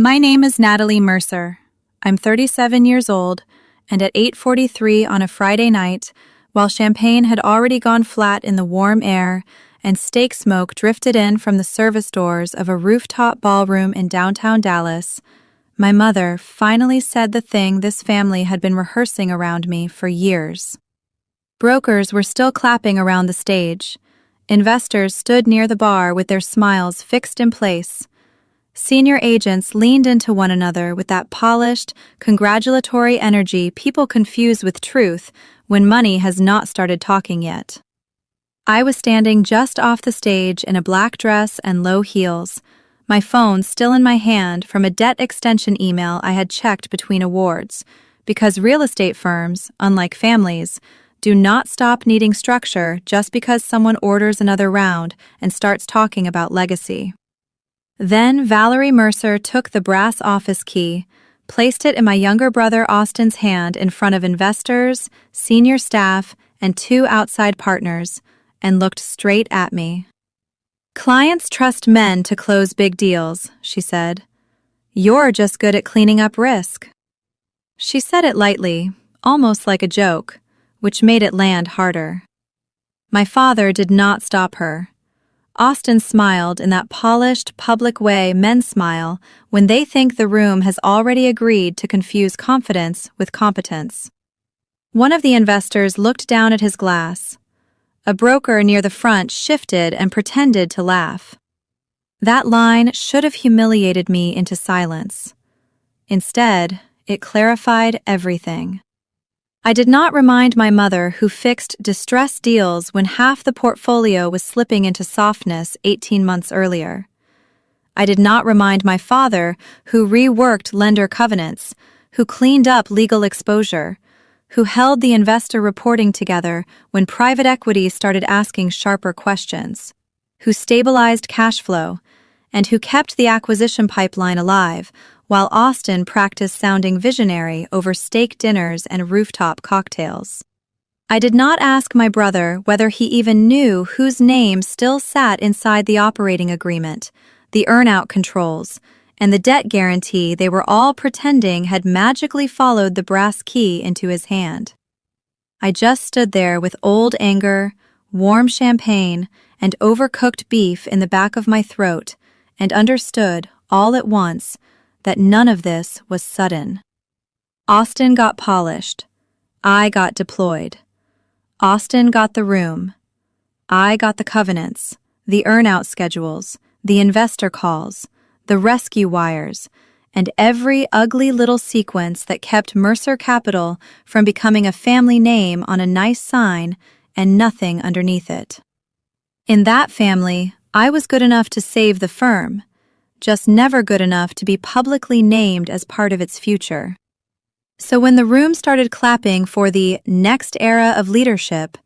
My name is Natalie Mercer. I'm 37 years old, and at 8:43 on a Friday night, while champagne had already gone flat in the warm air and steak smoke drifted in from the service doors of a rooftop ballroom in downtown Dallas, my mother finally said the thing this family had been rehearsing around me for years. Brokers were still clapping around the stage. Investors stood near the bar with their smiles fixed in place. Senior agents leaned into one another with that polished, congratulatory energy people confuse with truth when money has not started talking yet. I was standing just off the stage in a black dress and low heels, my phone still in my hand from a debt extension email I had checked between awards, because real estate firms, unlike families, do not stop needing structure just because someone orders another round and starts talking about legacy. Then Valerie Mercer took the brass office key, placed it in my younger brother Austin's hand in front of investors, senior staff, and 2 outside partners, and looked straight at me. "Clients trust men to close big deals," she said. "You're just good at cleaning up risk." She said it lightly, almost like a joke, which made it land harder. My father did not stop her. Austin smiled in that polished, public way men smile when they think the room has already agreed to confuse confidence with competence. One of the investors looked down at his glass. A broker near the front shifted and pretended to laugh. That line should have humiliated me into silence. Instead, it clarified everything. I did not remind my mother, who fixed distressed deals when half the portfolio was slipping into softness 18 months earlier. I did not remind my father, who reworked lender covenants, who cleaned up legal exposure, who held the investor reporting together when private equity started asking sharper questions, who stabilized cash flow, and who kept the acquisition pipeline alive while Austin practiced sounding visionary over steak dinners and rooftop cocktails. I did not ask my brother whether he even knew whose name still sat inside the operating agreement, the earnout controls, and the debt guarantee they were all pretending had magically followed the brass key into his hand. I just stood there with old anger, warm champagne, and overcooked beef in the back of my throat, and understood, all at once, that none of this was sudden. Austin got polished. I got deployed. Austin got the room. I got the covenants, the earnout schedules, the investor calls, the rescue wires, and every ugly little sequence that kept Mercer Capital from becoming a family name on a nice sign and nothing underneath it. In that family, I was good enough to save the firm, just never good enough to be publicly named as part of its future. So when the room started clapping for the next era of leadership,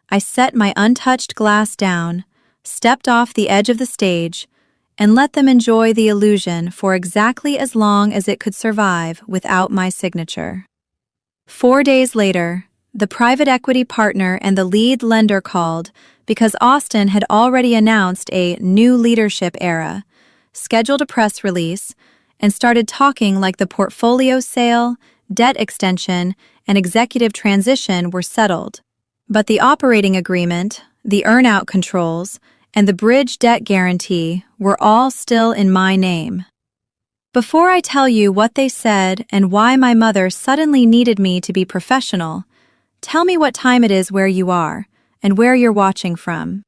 I set my untouched glass down, stepped off the edge of the stage, and let them enjoy the illusion for exactly as long as it could survive without my signature. 4 days later, the private equity partner and the lead lender called because Austin had already announced a new leadership era, scheduled a press release, and started talking like the portfolio sale, debt extension, and executive transition were settled. But the operating agreement, the earnout controls, and the bridge debt guarantee were all still in my name. Before I tell you what they said and why my mother suddenly needed me to be professional, tell me what time it is where you are and where you're watching from.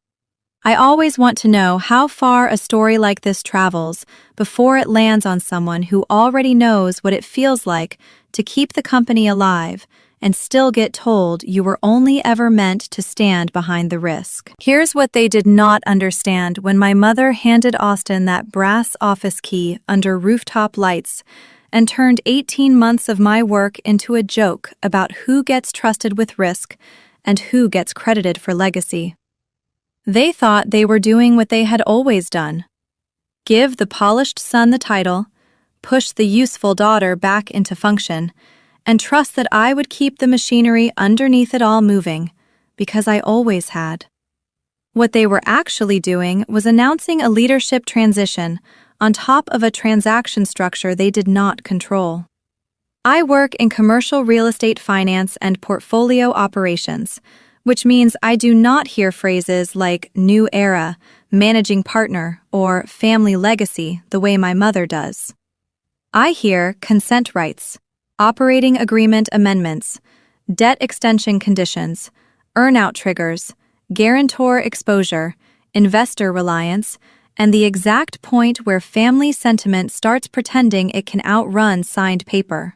I always want to know how far a story like this travels before it lands on someone who already knows what it feels like to keep the company alive and still get told you were only ever meant to stand behind the risk. Here's what they did not understand when my mother handed Austin that brass office key under rooftop lights and turned 18 months of my work into a joke about who gets trusted with risk and who gets credited for legacy. They thought they were doing what they had always done: give the polished son the title, push the useful daughter back into function, and trust that I would keep the machinery underneath it all moving, because I always had. What they were actually doing was announcing a leadership transition on top of a transaction structure they did not control. I work in commercial real estate finance and portfolio operations, which means I do not hear phrases like new era, managing partner, or family legacy the way my mother does. I hear consent rights, operating agreement amendments, debt extension conditions, earnout triggers, guarantor exposure, investor reliance, and the exact point where family sentiment starts pretending it can outrun signed paper.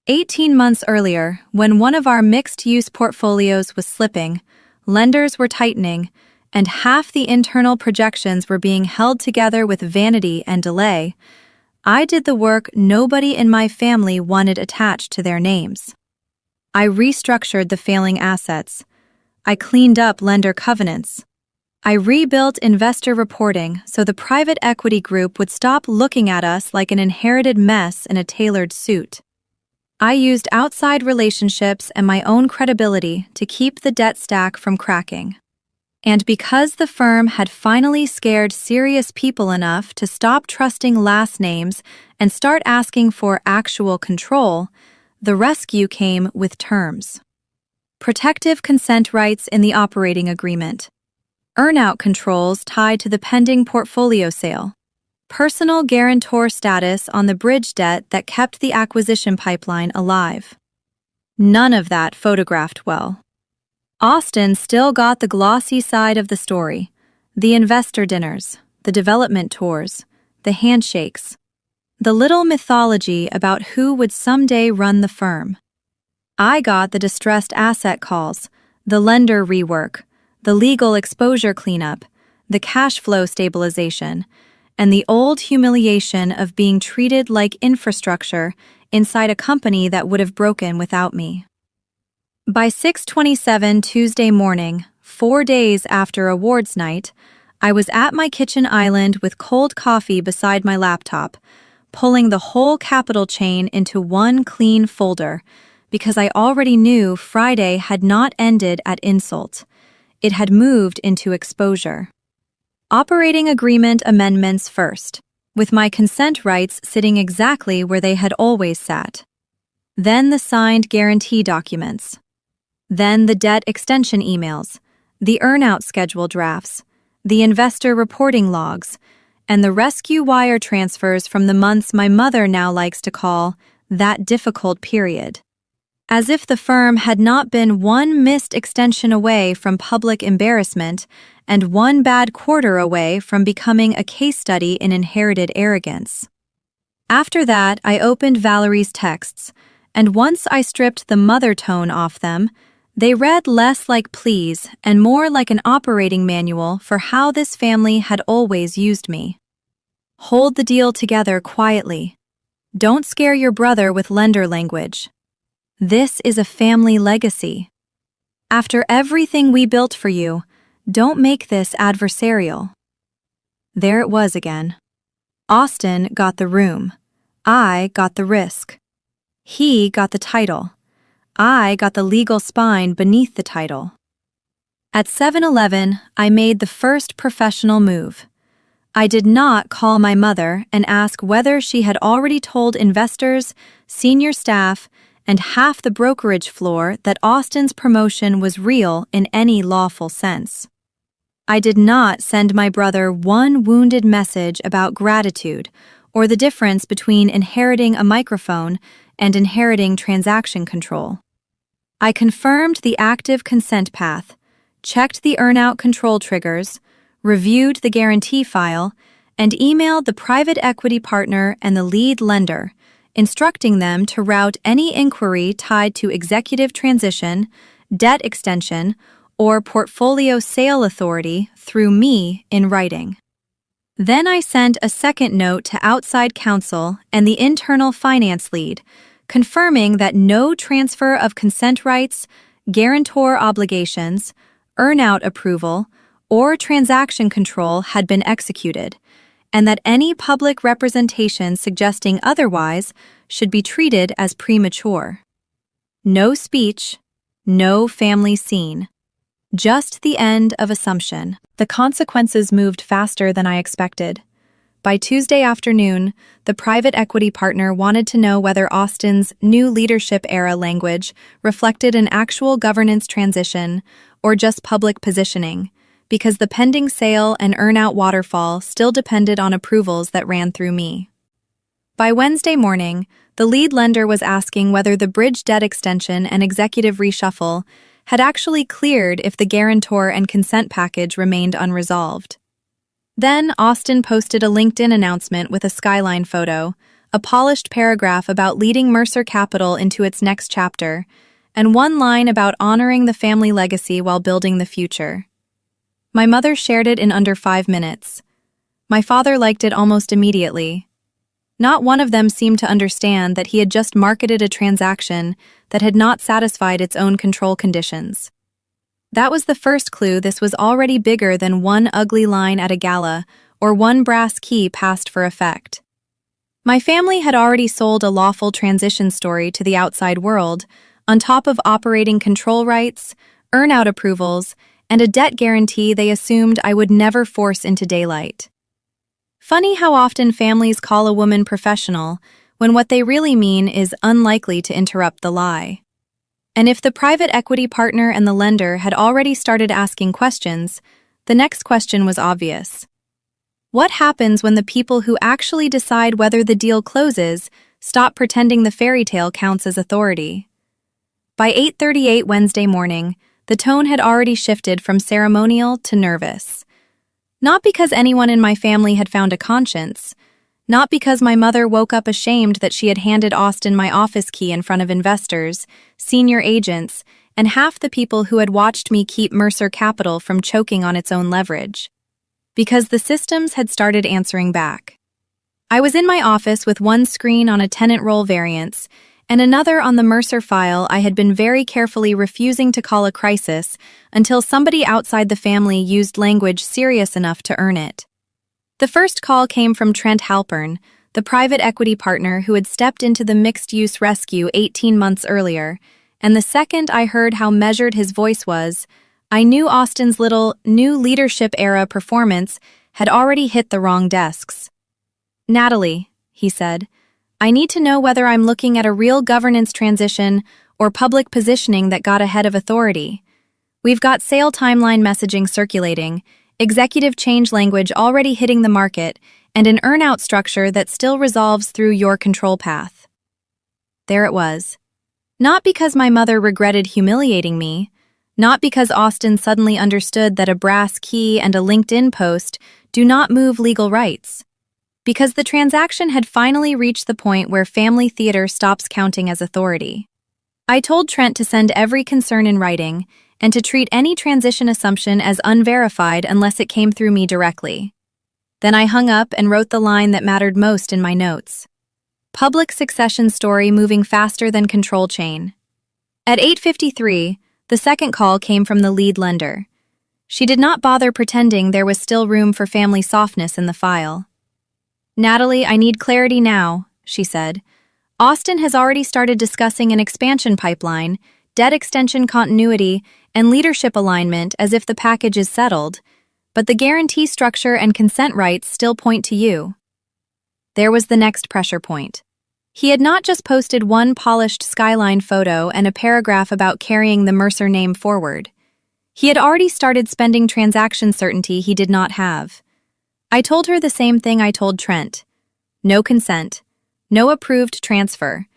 18 months earlier, when one of our mixed-use portfolios was slipping, lenders were tightening, and half the internal projections were being held together with vanity and delay, I did the work nobody in my family wanted attached to their names. I restructured the failing assets. I cleaned up lender covenants. I rebuilt investor reporting so the private equity group would stop looking at us like an inherited mess in a tailored suit. I used outside relationships and my own credibility to keep the debt stack from cracking. And because the firm had finally scared serious people enough to stop trusting last names and start asking for actual control, the rescue came with terms. Protective consent rights in the operating agreement. Earnout controls tied to the pending portfolio sale. Personal guarantor status on the bridge debt that kept the acquisition pipeline alive. None of that photographed well. Austin still got the glossy side of the story, the investor dinners, the development tours, the handshakes, the little mythology about who would someday run the firm. I got the distressed asset calls, the lender rework, the legal exposure cleanup, the cash flow stabilization, and the old humiliation of being treated like infrastructure inside a company that would have broken without me. By 6:27 Tuesday morning, 4 days after awards night, I was at my kitchen island with cold coffee beside my laptop, pulling the whole capital chain into one clean folder, because I already knew Friday had not ended at insult. It had moved into exposure. Operating agreement amendments first, with my consent rights sitting exactly where they had always sat. Then the signed guarantee documents. Then the debt extension emails, the earnout schedule drafts, the investor reporting logs, and the rescue wire transfers from the months my mother now likes to call that difficult period. As if the firm had not been one missed extension away from public embarrassment and one bad quarter away from becoming a case study in inherited arrogance. After that, I opened Valerie's texts, and once I stripped the mother tone off them, they read less like pleas and more like an operating manual for how this family had always used me. Hold the deal together quietly. Don't scare your brother with lender language. This is a family legacy. After everything we built for you, don't make this adversarial. There it was again. Austin got the room. I got the risk. He got the title. I got the legal spine beneath the title. At 7-Eleven, I made the first professional move. I did not call my mother and ask whether she had already told investors, senior staff, and half the brokerage floor that Austin's promotion was real in any lawful sense. I did not send my brother one wounded message about gratitude or the difference between inheriting a microphone and inheriting transaction control. I confirmed the active consent path, checked the earnout control triggers, reviewed the guarantee file, and emailed the private equity partner and the lead lender, instructing them to route any inquiry tied to executive transition, debt extension, or portfolio sale authority through me in writing. Then I sent a second note to outside counsel and the internal finance lead, confirming that no transfer of consent rights, guarantor obligations, earnout approval, or transaction control had been executed, and that any public representation suggesting otherwise should be treated as premature. No speech, no family scene. Just the end of assumption. The consequences moved faster than I expected. By Tuesday afternoon, the private equity partner wanted to know whether Austin's new leadership era language reflected an actual governance transition or just public positioning, because the pending sale and earnout waterfall still depended on approvals that ran through me. By Wednesday morning, the lead lender was asking whether the bridge debt extension and executive reshuffle had actually cleared if the guarantor and consent package remained unresolved. Then Austin posted a LinkedIn announcement with a skyline photo, a polished paragraph about leading Mercer Capital into its next chapter, and one line about honoring the family legacy while building the future. My mother shared it in under 5 minutes. My father liked it almost immediately. Not one of them seemed to understand that he had just marketed a transaction that had not satisfied its own control conditions. That was the first clue this was already bigger than one ugly line at a gala or one brass key passed for effect. My family had already sold a lawful transition story to the outside world, on top of operating control rights, earnout approvals, and a debt guarantee they assumed I would never force into daylight. Funny how often families call a woman professional when what they really mean is unlikely to interrupt the lie. And if the private equity partner and the lender had already started asking questions, the next question was obvious. What happens when the people who actually decide whether the deal closes stop pretending the fairy tale counts as authority? By 8:38 Wednesday morning, the tone had already shifted from ceremonial to nervous. Not because anyone in my family had found a conscience, not because my mother woke up ashamed that she had handed Austin my office key in front of investors, senior agents, and half the people who had watched me keep Mercer Capital from choking on its own leverage. Because the systems had started answering back. I was in my office with one screen on a tenant role variance and another on the Mercer file I had been very carefully refusing to call a crisis until somebody outside the family used language serious enough to earn it. The first call came from Trent Halpern, the private equity partner who had stepped into the mixed-use rescue 18 months earlier, and the second I heard how measured his voice was, I knew Austin's little new leadership era performance had already hit the wrong desks. "Natalie," he said, "I need to know whether I'm looking at a real governance transition or public positioning that got ahead of authority. We've got sale timeline messaging circulating, executive change language already hitting the market, and an earnout structure that still resolves through your control path." There it was. Not because my mother regretted humiliating me, not because Austin suddenly understood that a brass key and a LinkedIn post do not move legal rights. Because the transaction had finally reached the point where family theater stops counting as authority. I told Trent to send every concern in writing, and to treat any transition assumption as unverified unless it came through me directly. Then I hung up and wrote the line that mattered most in my notes. Public succession story moving faster than control chain. At 8:53, the second call came from the lead lender. She did not bother pretending there was still room for family softness in the file. "Natalie, I need clarity now," she said. "Austin has already started discussing an expansion pipeline, debt extension continuity, and leadership alignment as if the package is settled, but the guarantee structure and consent rights still point to you." There was the next pressure point. He had not just posted one polished skyline photo and a paragraph about carrying the Mercer name forward. He had already started spending transaction certainty he did not have. I told her the same thing I told Trent. No consent, no approved transfer,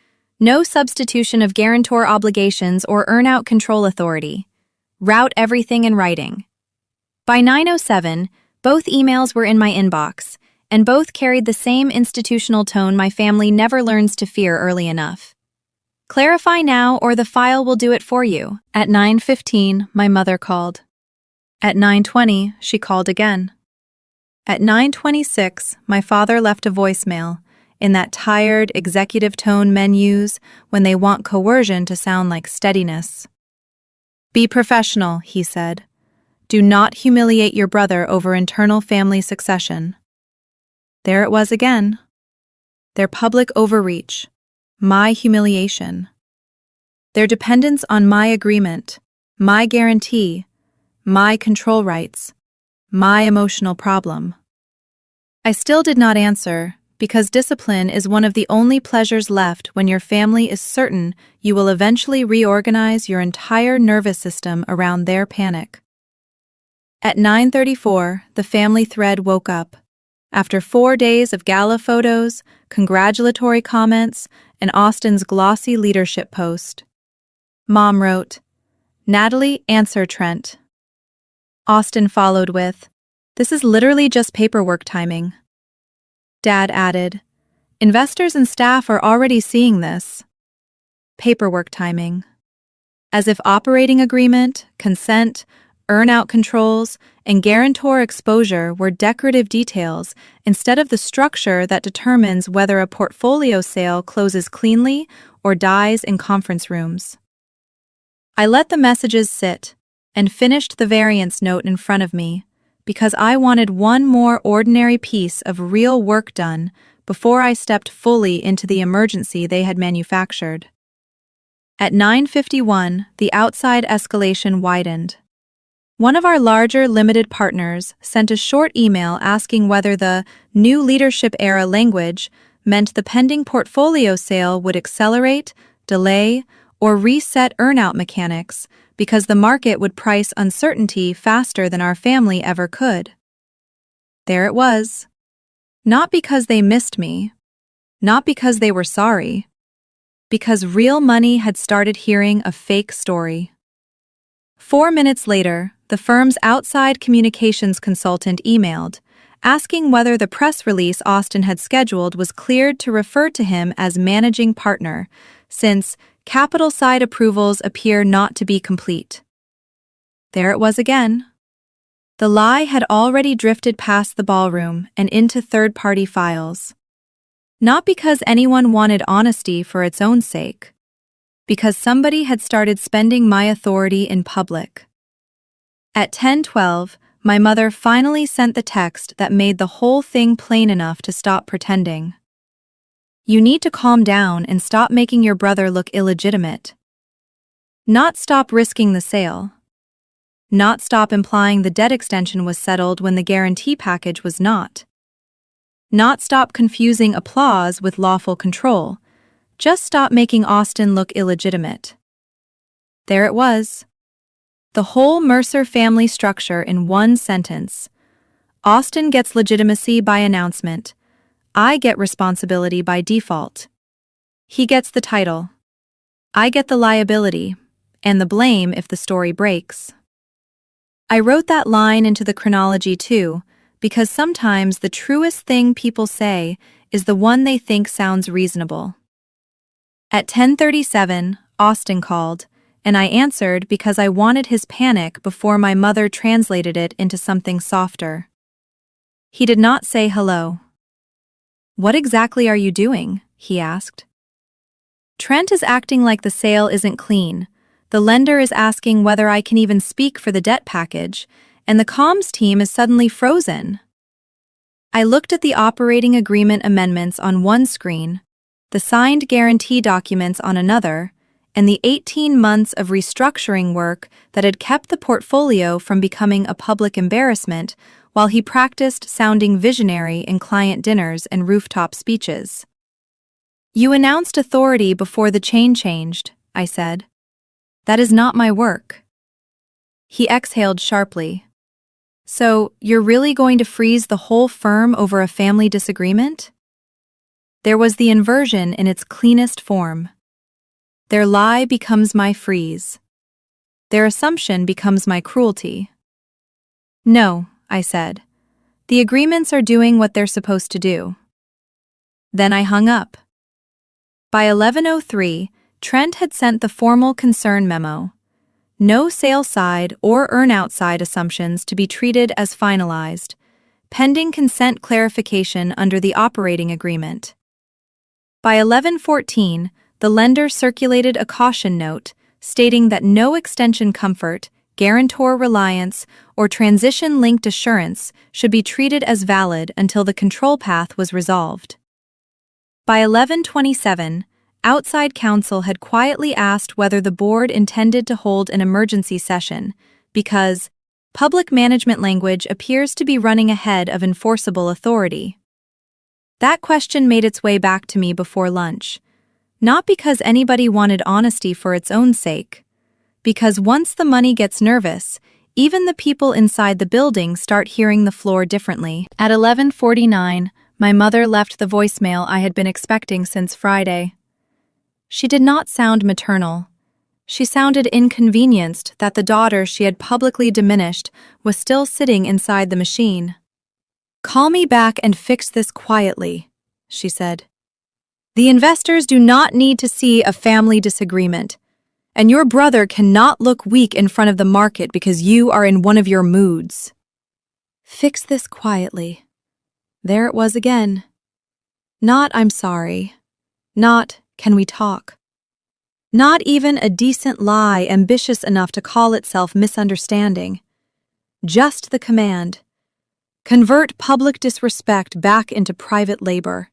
no substitution of guarantor obligations or earnout control authority. Route everything in writing. By 9:07, both emails were in my inbox, and both carried the same institutional tone my family never learns to fear early enough. "Clarify now or the file will do it for you." At 9:15, my mother called. At 9:20, she called again. At 9:26, my father left a voicemail, in that tired executive tone men use when they want coercion to sound like steadiness. "Be professional," he said. "Do not humiliate your brother over internal family succession." There it was again. Their public overreach, my humiliation. Their dependence on my agreement, my guarantee, my control rights, my emotional problem. I still did not answer, because discipline is one of the only pleasures left when your family is certain you will eventually reorganize your entire nervous system around their panic. At 9:34, the family thread woke up. After 4 days of gala photos, congratulatory comments, and Austin's glossy leadership post. Mom wrote, "Natalie, answer Trent." Austin followed with, "This is literally just paperwork timing." Dad added, "Investors and staff are already seeing this." Paperwork timing. As if operating agreement, consent, earnout controls, and guarantor exposure were decorative details instead of the structure that determines whether a portfolio sale closes cleanly or dies in conference rooms. I let the messages sit and finished the variance note in front of me because I wanted one more ordinary piece of real work done before I stepped fully into the emergency they had manufactured. At 9:51, the outside escalation widened. One of our larger limited partners sent a short email asking whether the new leadership era language meant the pending portfolio sale would accelerate, delay, or reset earnout mechanics because the market would price uncertainty faster than our family ever could. There it was. Not because they missed me, not because they were sorry, because real money had started hearing a fake story. 4 minutes later, the firm's outside communications consultant emailed, asking whether the press release Austin had scheduled was cleared to refer to him as managing partner, since capital side approvals appear not to be complete. There it was again. The lie had already drifted past the ballroom and into third-party files. Not because anyone wanted honesty for its own sake, because somebody had started spending my authority in public. At 10:12, my mother finally sent the text that made the whole thing plain enough to stop pretending. "You need to calm down and stop making your brother look illegitimate. Not stop risking the sale. Not stop implying the debt extension was settled when the guarantee package was not. Not stop confusing applause with lawful control. Just stop making Austin look illegitimate." There it was. The whole Mercer family structure in one sentence. Austin gets legitimacy by announcement. I get responsibility by default. He gets the title. I get the liability, and the blame if the story breaks. I wrote that line into the chronology too, because sometimes the truest thing people say is the one they think sounds reasonable. At 10:37, Austin called, and I answered because I wanted his panic before my mother translated it into something softer. He did not say hello. "What exactly are you doing?" he asked. "Trent is acting like the sale isn't clean. The lender is asking whether I can even speak for the debt package, and the comms team is suddenly frozen." I looked at the operating agreement amendments on one screen, the signed guarantee documents on another, and the 18 months of restructuring work that had kept the portfolio from becoming a public embarrassment while he practiced sounding visionary in client dinners and rooftop speeches. "You announced authority before the chain changed," I said. "That is not my work." He exhaled sharply. "So, you're really going to freeze the whole firm over a family disagreement?" There was the inversion in its cleanest form. Their lie becomes my freeze. Their assumption becomes my cruelty. "No," I said. "The agreements are doing what they're supposed to do." Then I hung up. By 11:03, Trent had sent the formal concern memo. No sale side or earnout side assumptions to be treated as finalized, pending consent clarification under the operating agreement. By 11:14, the lender circulated a caution note stating that no extension comfort, guarantor reliance, or transition-linked assurance should be treated as valid until the control path was resolved. By 11:27, outside counsel had quietly asked whether the board intended to hold an emergency session because Public management language appears to be running ahead of enforceable authority. That question made its way back to me before lunch, not because anybody wanted honesty for its own sake, because once the money gets nervous, even the people inside the building start hearing the floor differently. At 11:49, my mother left the voicemail I had been expecting since Friday. She did not sound maternal. She sounded inconvenienced that the daughter she had publicly diminished was still sitting inside the machine. "Call me back and fix this quietly," she said. "The investors do not need to see a family disagreement, and your brother cannot look weak in front of the market because you are in one of your moods." Fix this quietly. There it was again. Not "I'm sorry." Not "can we talk?" Not even a decent lie ambitious enough to call itself misunderstanding. Just the command: convert public disrespect back into private labor.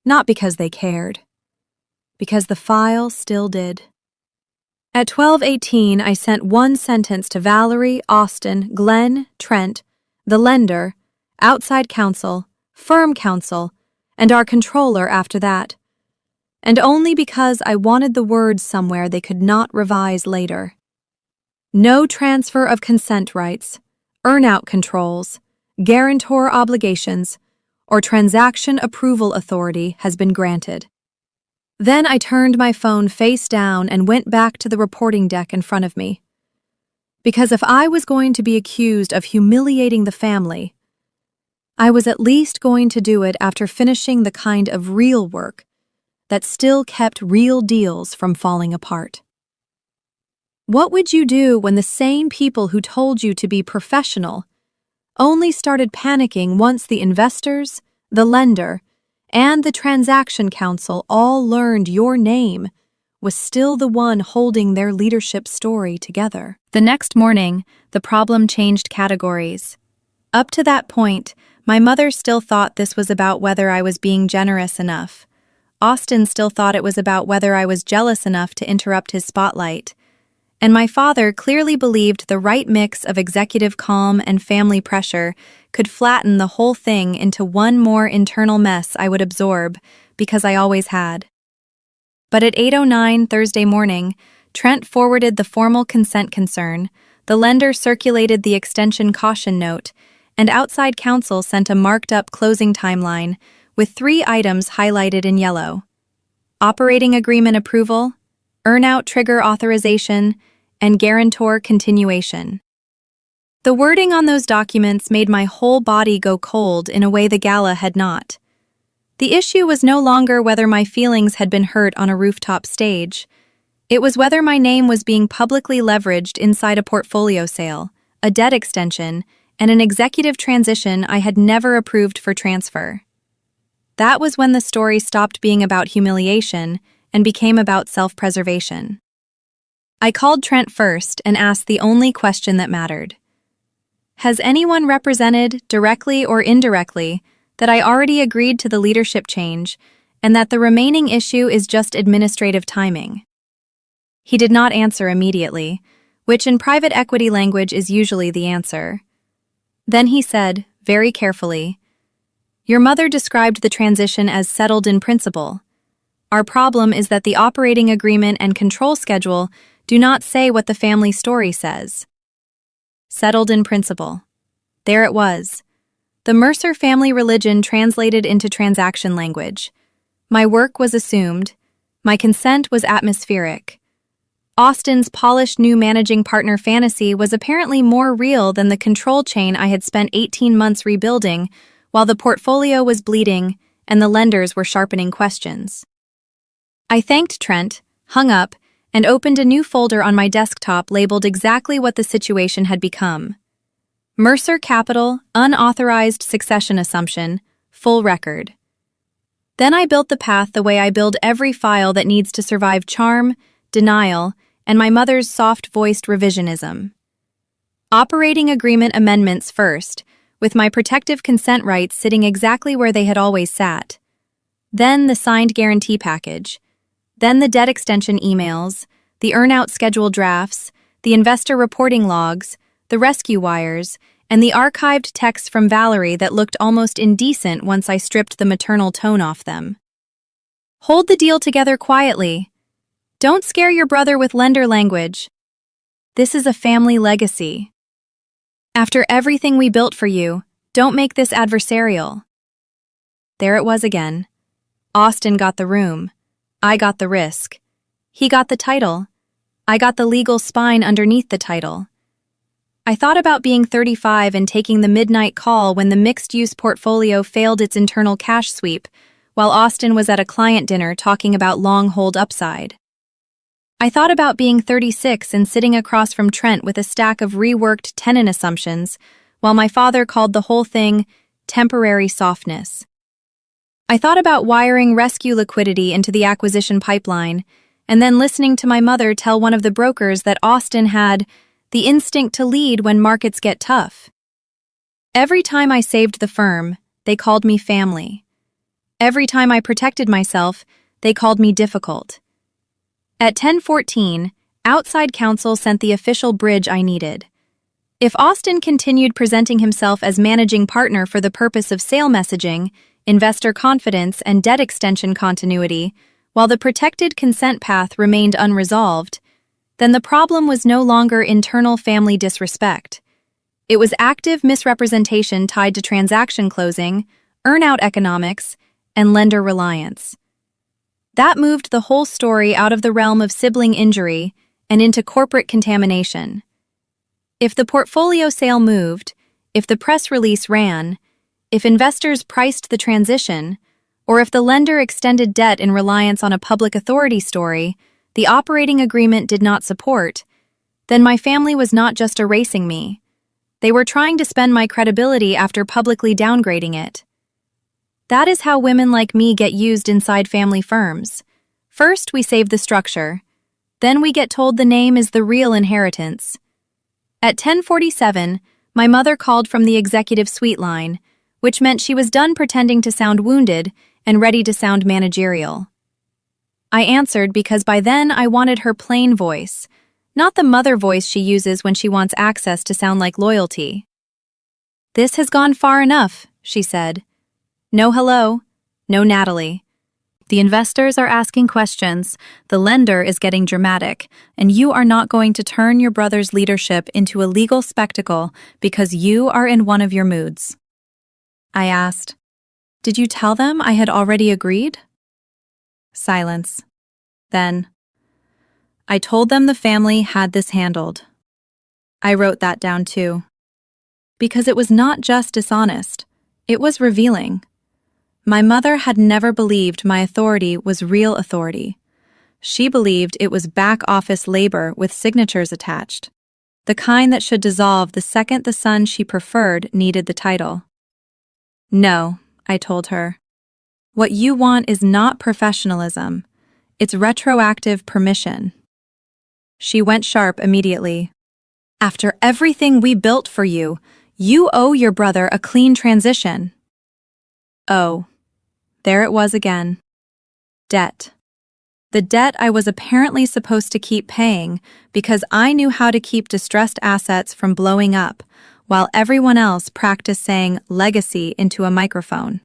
Not because they cared. Because the file still did. At 12:18, I sent one sentence to Valerie, Austin, Glenn, Trent, the lender, outside counsel, firm counsel, and our controller after that. And only because I wanted the words somewhere they could not revise later. No transfer of consent rights, earnout controls, guarantor obligations, or transaction approval authority has been granted. Then I turned my phone face down and went back to the reporting deck in front of me. Because if I was going to be accused of humiliating the family, I was at least going to do it after finishing the kind of real work that still kept real deals from falling apart. What would you do when the same people who told you to be professional only started panicking once the investors, the lender, and the transaction counsel all learned your name was still the one holding their leadership story together? The next morning, the problem changed categories. Up to that point, my mother still thought this was about whether I was being generous enough. Austin still thought it was about whether I was jealous enough to interrupt his spotlight. And my father clearly believed the right mix of executive calm and family pressure could flatten the whole thing into one more internal mess I would absorb, because I always had. But at 8:09 Thursday morning, Trent forwarded the formal consent concern, the lender circulated the extension caution note, and outside counsel sent a marked-up closing timeline with 3 items highlighted in yellow: operating agreement approval, earnout trigger authorization, and guarantor continuation. The wording on those documents made my whole body go cold in a way the gala had not. The issue was no longer whether my feelings had been hurt on a rooftop stage. It was whether my name was being publicly leveraged inside a portfolio sale, a debt extension, and an executive transition I had never approved for transfer. That was when the story stopped being about humiliation and became about self-preservation. I called Trent first and asked the only question that mattered. Has anyone represented, directly or indirectly, that I already agreed to the leadership change and that the remaining issue is just administrative timing? He did not answer immediately, which in private equity language is usually the answer. Then he said, very carefully, "Your mother described the transition as settled in principle. Our problem is that the operating agreement and control schedule do not say what the family story says." Settled in principle. There it was. The Mercer family religion translated into transaction language. My work was assumed. My consent was atmospheric. Austin's polished new managing partner fantasy was apparently more real than the control chain I had spent 18 months rebuilding, while the portfolio was bleeding and the lenders were sharpening questions. I thanked Trent, hung up, and opened a new folder on my desktop labeled exactly what the situation had become. Mercer Capital, unauthorized succession assumption, full record. Then I built the path the way I build every file that needs to survive charm, denial, and my mother's soft-voiced revisionism. Operating agreement amendments first, with my protective consent rights sitting exactly where they had always sat. Then the signed guarantee package. Then the debt extension emails, the earnout schedule drafts, the investor reporting logs, the rescue wires, and the archived texts from Valerie that looked almost indecent once I stripped the maternal tone off them. Hold the deal together quietly. Don't scare your brother with lender language. This is a family legacy. After everything we built for you, don't make this adversarial. There it was again. Austin got the room. I got the risk. He got the title. I got the legal spine underneath the title. I thought about being 35 and taking the midnight call when the mixed-use portfolio failed its internal cash sweep, while Austin was at a client dinner talking about long-hold upside. I thought about being 36 and sitting across from Trent with a stack of reworked tenant assumptions, while my father called the whole thing temporary softness. I thought about wiring rescue liquidity into the acquisition pipeline, and then listening to my mother tell one of the brokers that Austin had the instinct to lead when markets get tough. Every time I saved the firm, they called me family. Every time I protected myself, they called me difficult. At 10:14, outside counsel sent the official bridge I needed. If Austin continued presenting himself as managing partner for the purpose of sale messaging, investor confidence, and debt extension continuity, while the protected consent path remained unresolved, then the problem was no longer internal family disrespect. It was active misrepresentation tied to transaction closing, earnout economics, and lender reliance. That moved the whole story out of the realm of sibling injury and into corporate contamination. If the portfolio sale moved, if the press release ran, if investors priced the transition, or if the lender extended debt in reliance on a public authority story the operating agreement did not support, then my family was not just erasing me. They were trying to spend my credibility after publicly downgrading it. That is how women like me get used inside family firms. First, we save the structure. Then we get told the name is the real inheritance. At 10:47, my mother called from the executive suite line, which meant she was done pretending to sound wounded and ready to sound managerial. I answered because by then I wanted her plain voice, not the mother voice she uses when she wants access to sound like loyalty. "This has gone far enough," she said. "No hello, no Natalie. The investors are asking questions, the lender is getting dramatic, and you are not going to turn your brother's leadership into a legal spectacle because you are in one of your moods." I asked, "Did you tell them I had already agreed?" Silence. Then, "I told them the family had this handled." I wrote that down too. Because it was not just dishonest, it was revealing. My mother had never believed my authority was real authority. She believed it was back-office labor with signatures attached, the kind that should dissolve the second the son she preferred needed the title. "No," I told her. "What you want is not professionalism. It's retroactive permission." She went sharp immediately. "After everything we built for you, you owe your brother a clean transition." Oh, there it was again. Debt. The debt I was apparently supposed to keep paying because I knew how to keep distressed assets from blowing up, while everyone else practiced saying legacy into a microphone.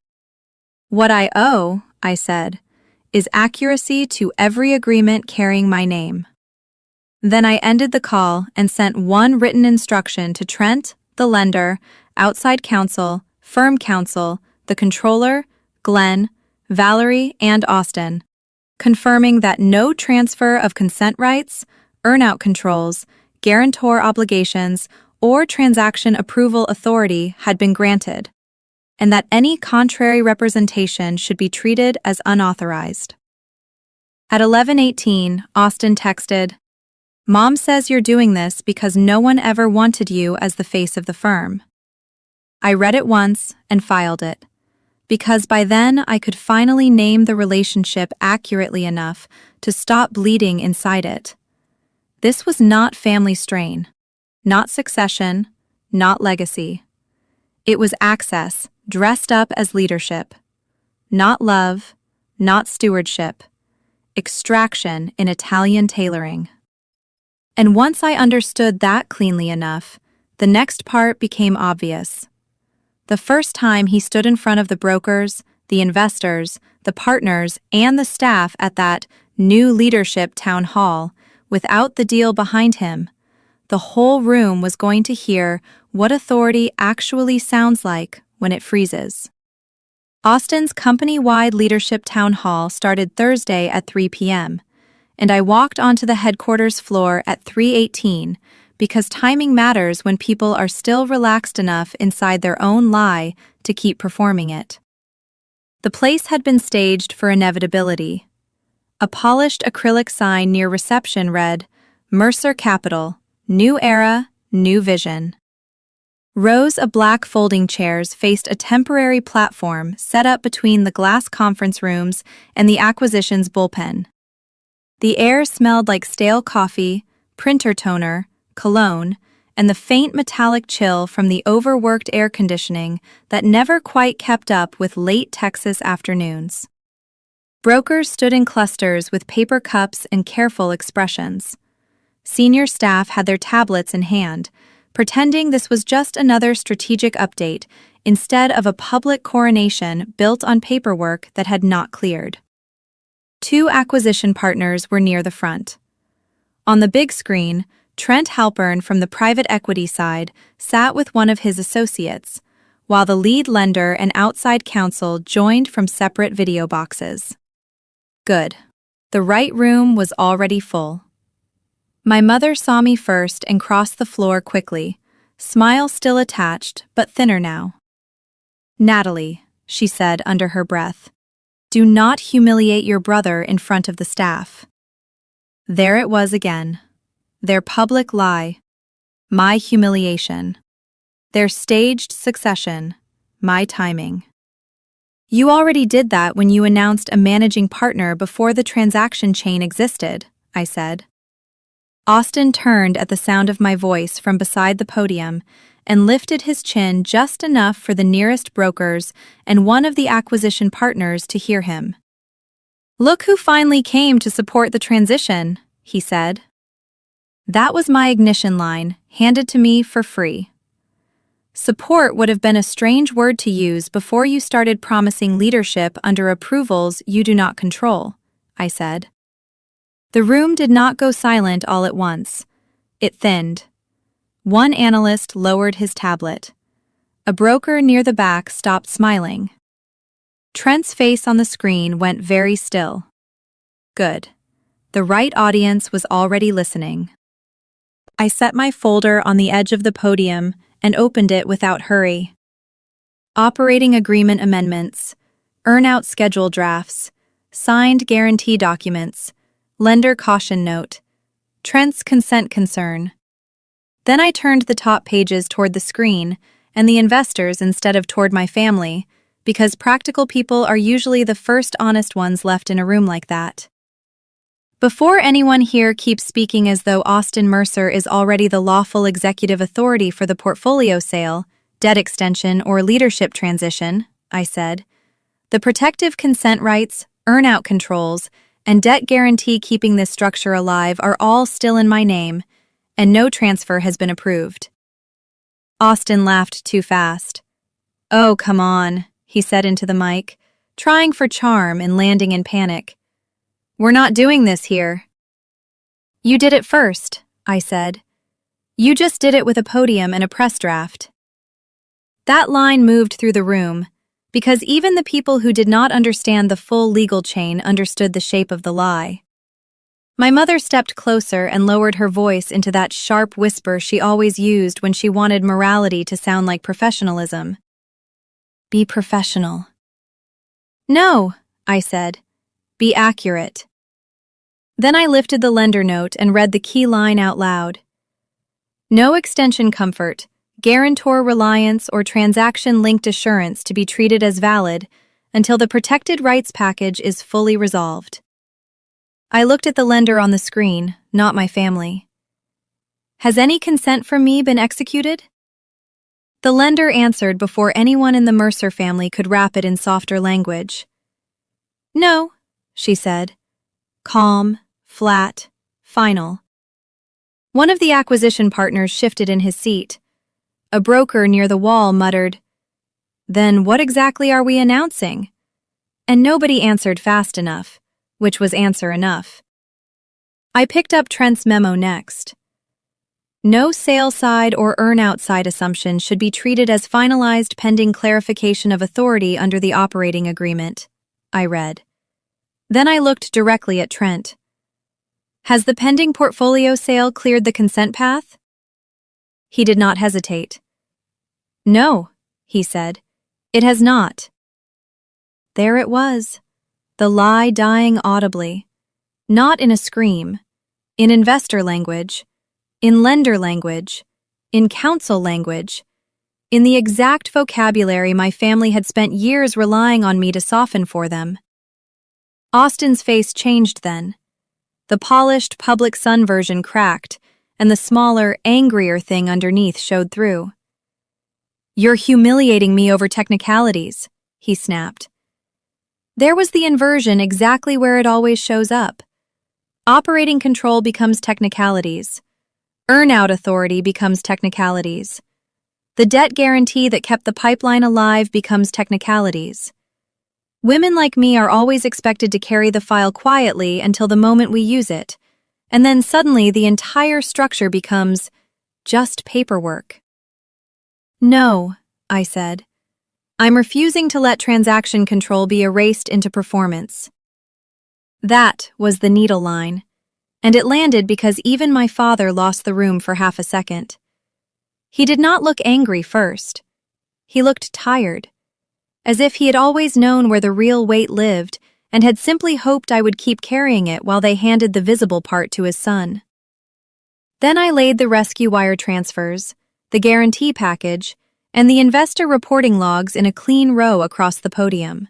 "What I owe," I said, "is accuracy to every agreement carrying my name." Then I ended the call and sent one written instruction to Trent, the lender, outside counsel, firm counsel, the controller, Glenn, Valerie, and Austin, confirming that no transfer of consent rights, earnout controls, guarantor obligations, or transaction approval authority had been granted, and that any contrary representation should be treated as unauthorized. At 11:18, Austin texted, "Mom says you're doing this because no one ever wanted you as the face of the firm." I read it once and filed it, because by then I could finally name the relationship accurately enough to stop bleeding inside it. This was not family strain, not succession, not legacy. It was access dressed up as leadership. Not love, not stewardship. Extraction in Italian tailoring. And once I understood that cleanly enough, the next part became obvious. The first time he stood in front of the brokers, the investors, the partners, and the staff at that new leadership town hall, without the deal behind him, the whole room was going to hear what authority actually sounds like when it freezes. Austin's company-wide leadership town hall started Thursday at 3 p.m., and I walked onto the headquarters floor at 3:18 because timing matters when people are still relaxed enough inside their own lie to keep performing it. The place had been staged for inevitability. A polished acrylic sign near reception read, "Mercer Capital, New Era, New Vision." Rows of black folding chairs faced a temporary platform set up between the glass conference rooms and the acquisitions bullpen. The air smelled like stale coffee, printer toner, cologne, and the faint metallic chill from the overworked air conditioning that never quite kept up with late Texas afternoons. Brokers stood in clusters with paper cups and careful expressions. Senior staff had their tablets in hand, pretending this was just another strategic update instead of a public coronation built on paperwork that had not cleared. 2 acquisition partners were near the front. On the big screen, Trent Halpern from the private equity side sat with one of his associates, while the lead lender and outside counsel joined from separate video boxes. Good. The right room was already full. My mother saw me first and crossed the floor quickly, smile still attached, but thinner now. "Natalie," she said under her breath, "do not humiliate your brother in front of the staff." There it was again. Their public lie. My humiliation. Their staged succession. My timing. "You already did that when you announced a managing partner before the transaction chain existed," I said. Austin turned at the sound of my voice from beside the podium and lifted his chin just enough for the nearest brokers and one of the acquisition partners to hear him. "Look who finally came to support the transition," he said. That was my ignition line, handed to me for free. Support would have been a strange word to use before you started promising leadership under approvals you do not control, I said. The room did not go silent all at once. It thinned. One analyst lowered his tablet. A broker near the back stopped smiling. Trent's face on the screen went very still. Good. The right audience was already listening. I set my folder on the edge of the podium and opened it without hurry. Operating agreement amendments, earnout schedule drafts, signed guarantee documents, lender caution note, Trent's consent concern. Then I turned the top pages toward the screen and the investors instead of toward my family, because practical people are usually the first honest ones left in a room like that. Before anyone here keeps speaking as though Austin Mercer is already the lawful executive authority for the portfolio sale, debt extension, or leadership transition, I said, the protective consent rights, earnout controls, and debt guarantee keeping this structure alive are all still in my name, and no transfer has been approved. Austin laughed too fast. "Oh, come on," he said into the mic, trying for charm and landing in panic. "We're not doing this here." "You did it first," I said. "You just did it with a podium and a press draft." That line moved through the room, because even the people who did not understand the full legal chain understood the shape of the lie. My mother stepped closer and lowered her voice into that sharp whisper she always used when she wanted morality to sound like professionalism. "Be professional." "No," I said. "Be accurate." Then I lifted the lender note and read the key line out loud. "No extension comfort, guarantor reliance, or transaction-linked assurance to be treated as valid until the protected rights package is fully resolved." I looked at the lender on the screen, not my family. "Has any consent from me been executed?" The lender answered before anyone in the Mercer family could wrap it in softer language. "No," she said. Calm, flat, final. One of the acquisition partners shifted in his seat. A broker near the wall muttered, "Then what exactly are we announcing?" And nobody answered fast enough, which was answer enough. I picked up Trent's memo next. No sale side or earnout side assumption should be treated as finalized pending clarification of authority under the operating agreement, I read. Then I looked directly at Trent. Has the pending portfolio sale cleared the consent path? He did not hesitate. No, he said, it has not. There it was, the lie dying audibly, not in a scream, in investor language, in lender language, in counsel language, in the exact vocabulary my family had spent years relying on me to soften for them. Austin's face changed then. The polished public sun version cracked, and the smaller, angrier thing underneath showed through. You're humiliating me over technicalities, he snapped. There was the inversion exactly where it always shows up. Operating control becomes technicalities. Earnout authority becomes technicalities. The debt guarantee that kept the pipeline alive becomes technicalities. Women like me are always expected to carry the file quietly until the moment we use it, and then suddenly the entire structure becomes just paperwork. No, I said. I'm refusing to let transaction control be erased into performance. That was the needle line, and it landed because even my father lost the room for half a second. He did not look angry first. He looked tired, as if he had always known where the real weight lived and had simply hoped I would keep carrying it while they handed the visible part to his son. Then I laid the rescue wire transfers, the guarantee package, and the investor reporting logs in a clean row across the podium.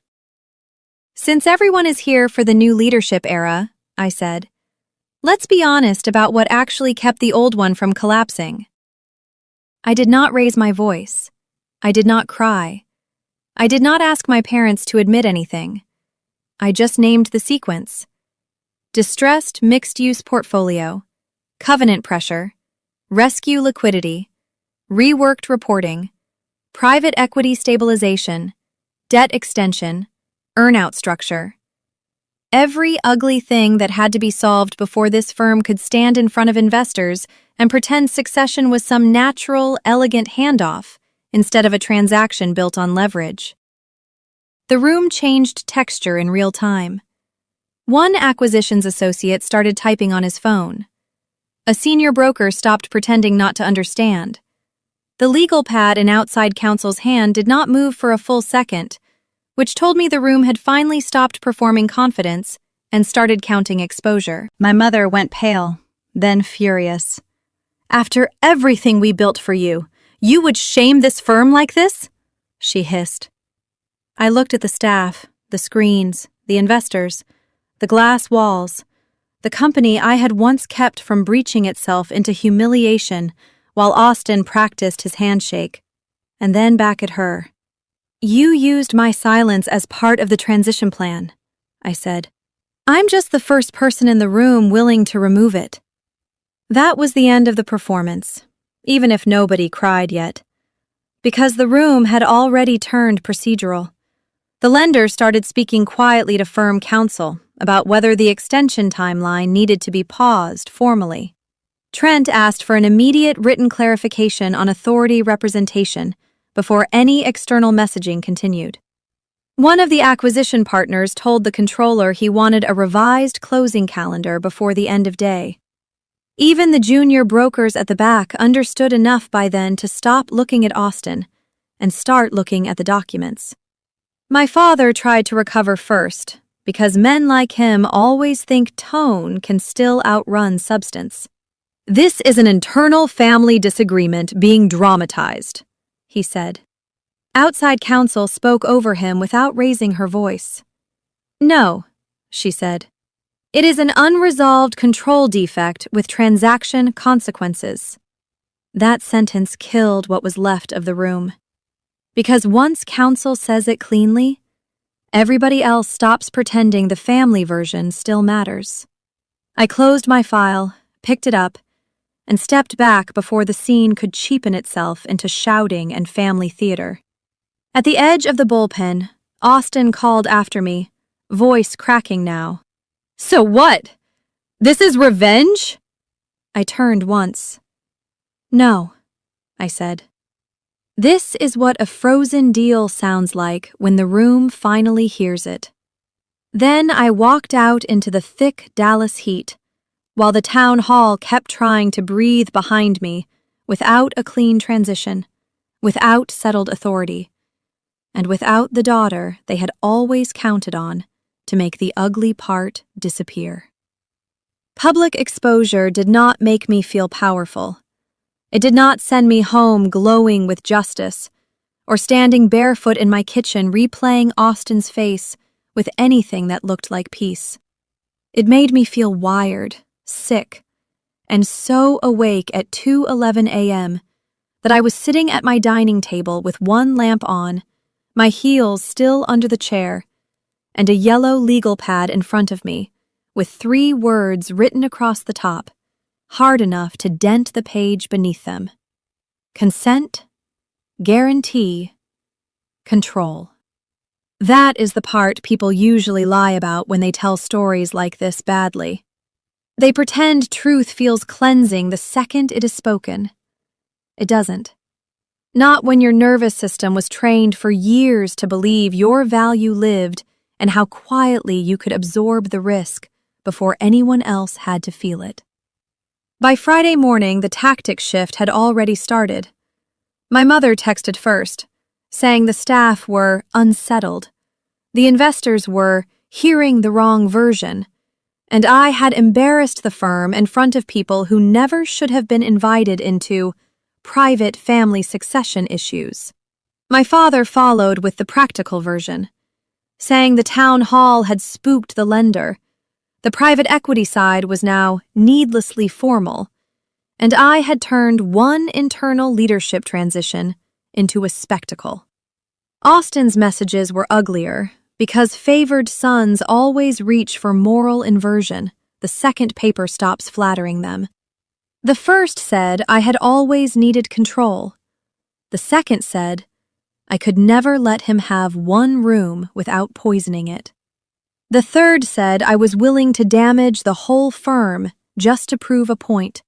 Since everyone is here for the new leadership era, I said, let's be honest about what actually kept the old one from collapsing. I did not raise my voice. I did not cry. I did not ask my parents to admit anything. I just named the sequence. Distressed mixed-use portfolio, covenant pressure, rescue liquidity, reworked reporting, private equity stabilization, debt extension, earnout structure. Every ugly thing that had to be solved before this firm could stand in front of investors and pretend succession was some natural, elegant handoff instead of a transaction built on leverage. The room changed texture in real time. One acquisitions associate started typing on his phone. A senior broker stopped pretending not to understand. The legal pad in outside counsel's hand did not move for a full second, which told me the room had finally stopped performing confidence and started counting exposure. My mother went pale, then furious. After everything we built for you, you would shame this firm like this? She hissed. I looked at the staff, the screens, the investors, the glass walls, the company I had once kept from breaching itself into humiliation while Austin practiced his handshake, and then back at her. You used my silence as part of the transition plan, I said. I'm just the first person in the room willing to remove it. That was the end of the performance, even if nobody cried yet, because the room had already turned procedural. The lender started speaking quietly to firm counsel about whether the extension timeline needed to be paused formally. Trent asked for an immediate written clarification on authority representation before any external messaging continued. One of the acquisition partners told the controller he wanted a revised closing calendar before the end of day. Even the junior brokers at the back understood enough by then to stop looking at Austin and start looking at the documents. My father tried to recover first, because men like him always think tone can still outrun substance. This is an internal family disagreement being dramatized, he said. Outside counsel spoke over him without raising her voice. No, she said. It is an unresolved control defect with transaction consequences. That sentence killed what was left of the room. Because once counsel says it cleanly, everybody else stops pretending the family version still matters. I closed my file, picked it up, and stepped back before the scene could cheapen itself into shouting and family theater. At the edge of the bullpen, Austin called after me, voice cracking now. "So what? This is revenge?" I turned once. "No," I said. "This is what a frozen deal sounds like when the room finally hears it." Then I walked out into the thick Dallas heat, while the town hall kept trying to breathe behind me without a clean transition, without settled authority, and without the daughter they had always counted on to make the ugly part disappear. Public exposure did not make me feel powerful. It did not send me home glowing with justice, or standing barefoot in my kitchen replaying Austin's face with anything that looked like peace. It made me feel wired, sick, and so awake at 2:11 a.m. that I was sitting at my dining table with one lamp on, my heels still under the chair, and a yellow legal pad in front of me, with 3 words written across the top, hard enough to dent the page beneath them. Consent, guarantee, control. That is the part people usually lie about when they tell stories like this badly. They pretend truth feels cleansing the second it is spoken. It doesn't. Not when your nervous system was trained for years to believe your value lived and how quietly you could absorb the risk before anyone else had to feel it. By Friday morning, the tactics shift had already started. My mother texted first, saying the staff were unsettled, the investors were hearing the wrong version, and I had embarrassed the firm in front of people who never should have been invited into private family succession issues. My father followed with the practical version, saying the town hall had spooked the lender. The private equity side was now needlessly formal, and I had turned one internal leadership transition into a spectacle. Austin's messages were uglier because favored sons always reach for moral inversion the second paper stops flattering them. The first said I had always needed control. The second said I could never let him have one room without poisoning it. The third said I was willing to damage the whole firm just to prove a point.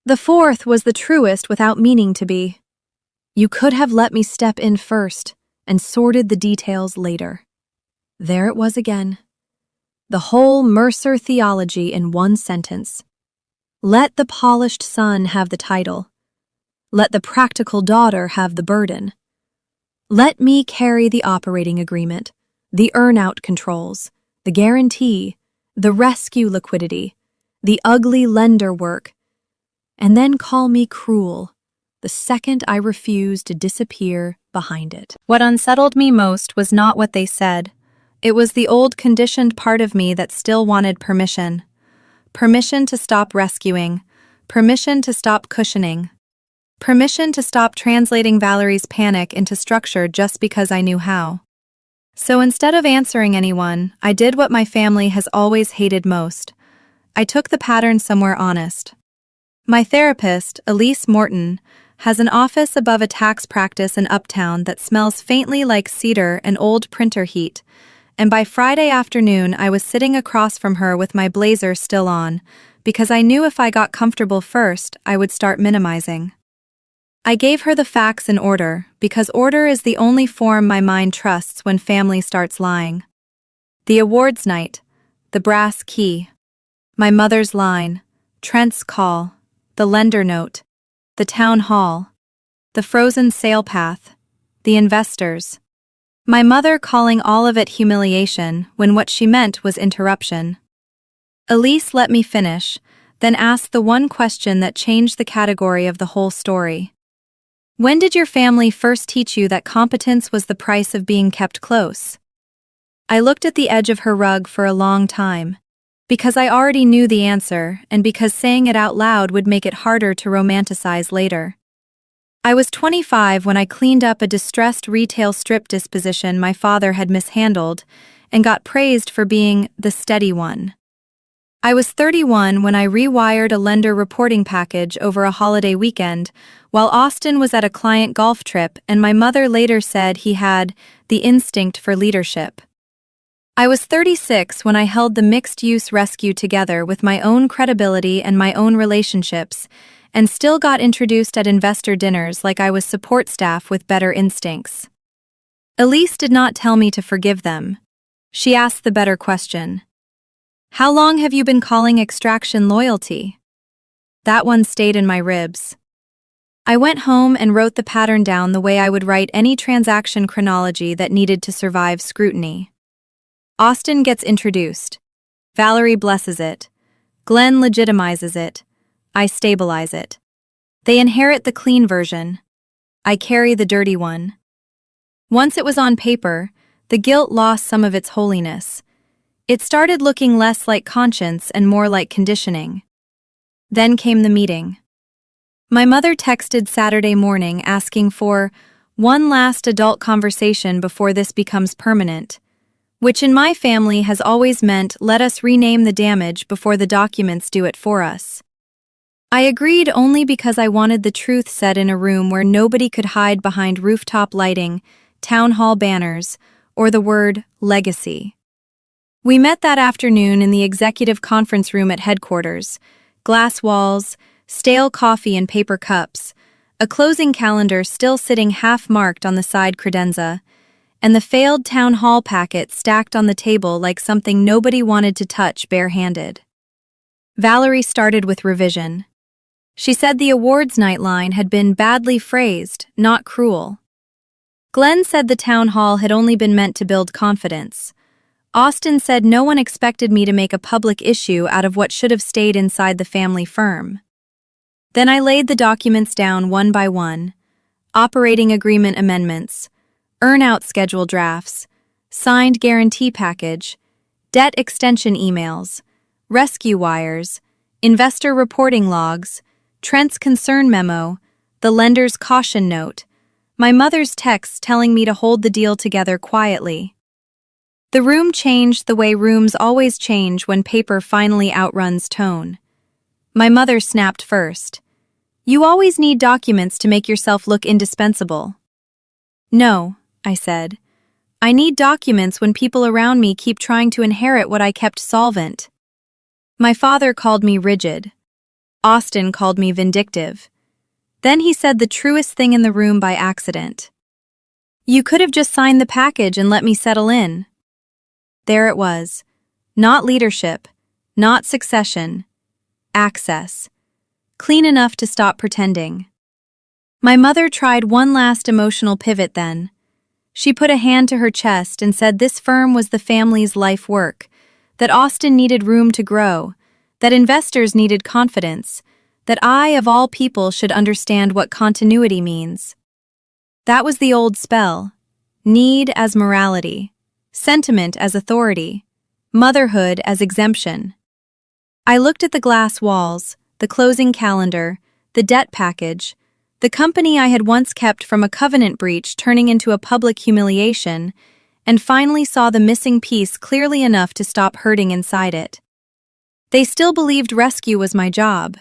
The fourth was the truest without meaning to be. You could have let me step in first and sorted the details later. There it was again. The whole Mercer theology in one sentence. Let the polished son have the title. Let the practical daughter have the burden. Let me carry the operating agreement, the earnout controls, the guarantee, the rescue liquidity, the ugly lender work, and then call me cruel the second I refuse to disappear behind it. What unsettled me most was not what they said. It was the old conditioned part of me that still wanted permission. Permission to stop rescuing. Permission to stop cushioning. Permission to stop translating Valerie's panic into structure just because I knew how. So instead of answering anyone, I did what my family has always hated most. I took the pattern somewhere honest. My therapist, Elise Morton, has an office above a tax practice in Uptown that smells faintly like cedar and old printer heat, and by Friday afternoon I was sitting across from her with my blazer still on, because I knew if I got comfortable first, I would start minimizing. I gave her the facts in order, because order is the only form my mind trusts when family starts lying. The awards night, the brass key, my mother's line, Trent's call, the lender note, the town hall, the frozen sail path, the investors. My mother calling all of it humiliation when what she meant was interruption. Elise let me finish, then asked the one question that changed the category of the whole story. When did your family first teach you that competence was the price of being kept close? I looked at the edge of her rug for a long time, because I already knew the answer and because saying it out loud would make it harder to romanticize later. I was 25 when I cleaned up a distressed retail strip disposition my father had mishandled and got praised for being the steady one. I was 31 when I rewired a lender reporting package over a holiday weekend, while Austin was at a client golf trip, and my mother later said he had the instinct for leadership. I was 36 when I held the mixed-use rescue together with my own credibility and my own relationships, and still got introduced at investor dinners like I was support staff with better instincts. Elise did not tell me to forgive them. She asked the better question. How long have you been calling extraction loyalty? That one stayed in my ribs. I went home and wrote the pattern down the way I would write any transaction chronology that needed to survive scrutiny. Austin gets introduced. Valerie blesses it. Glenn legitimizes it. I stabilize it. They inherit the clean version. I carry the dirty one. Once it was on paper, the guilt lost some of its holiness. It started looking less like conscience and more like conditioning. Then came the meeting. My mother texted Saturday morning asking for one last adult conversation before this becomes permanent, which in my family has always meant let us rename the damage before the documents do it for us. I agreed only because I wanted the truth said in a room where nobody could hide behind rooftop lighting, town hall banners, or the word legacy. We met that afternoon in the executive conference room at headquarters. Glass walls, stale coffee in paper cups, a closing calendar still sitting half-marked on the side credenza, and the failed town hall packet stacked on the table like something nobody wanted to touch bare-handed. Valerie started with revision. She said the awards night line had been badly phrased, not cruel. Glenn said the town hall had only been meant to build confidence. Austin said no one expected me to make a public issue out of what should have stayed inside the family firm. Then I laid the documents down one by one. Operating agreement amendments, earnout schedule drafts, signed guarantee package, debt extension emails, rescue wires, investor reporting logs, Trent's concern memo, the lender's caution note, my mother's texts telling me to hold the deal together quietly. The room changed the way rooms always change when paper finally outruns tone. My mother snapped first. You always need documents to make yourself look indispensable. No, I said. I need documents when people around me keep trying to inherit what I kept solvent. My father called me rigid. Austin called me vindictive. Then he said the truest thing in the room by accident. You could have just signed the package and let me settle in. There it was. Not leadership, not succession. Access. Clean enough to stop pretending. My mother tried one last emotional pivot then. She put a hand to her chest and said this firm was the family's life work, that Austin needed room to grow, that investors needed confidence, that I, of all people, should understand what continuity means. That was the old spell. Need as morality. Sentiment as authority, motherhood as exemption. I looked at the glass walls, the closing calendar, the debt package, the company I had once kept from a covenant breach turning into a public humiliation, and finally saw the missing piece clearly enough to stop hurting inside it. They still believed rescue was my job.